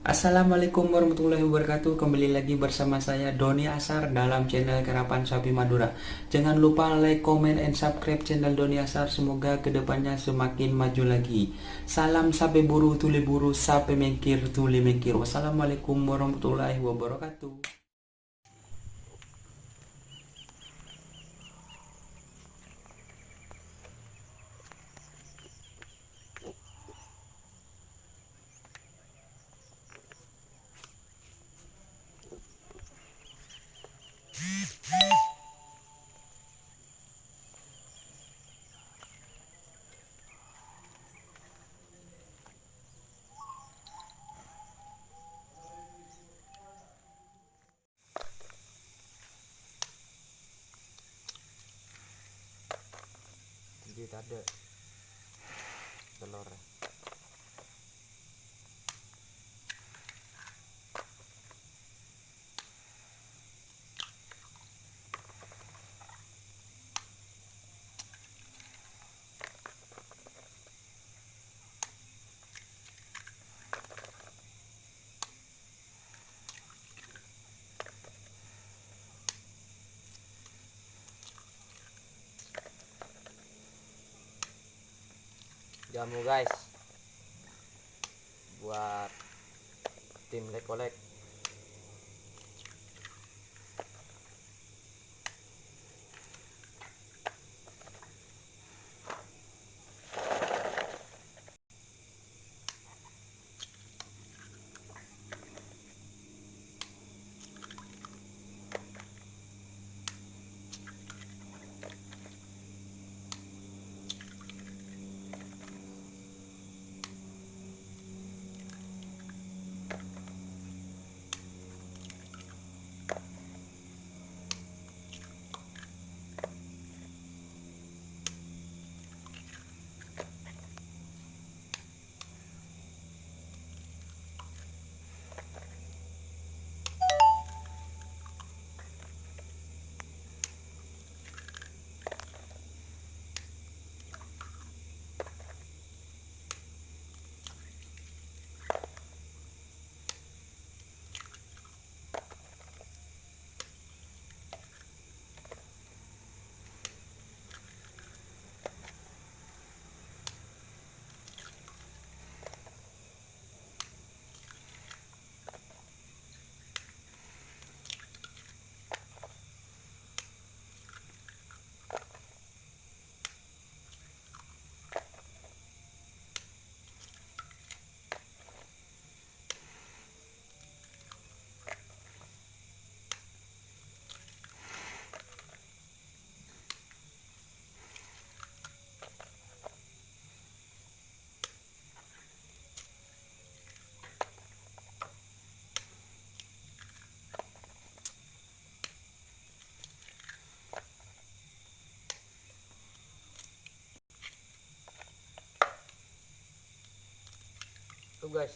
Assalamualaikum warahmatullahi wabarakatuh. Kembali lagi bersama saya Doni Asar dalam channel Kerapan Sapi Madura. Jangan lupa like, comment, and subscribe channel Doni Asar. Semoga kedepannya semakin maju lagi. Salam sapi buru tuli buru, sapi mengkir tuli mengkir. Wassalamualaikum warahmatullahi wabarakatuh. Jadi ada telur. Jamu guys, buat tim lekolek. Tuh guys,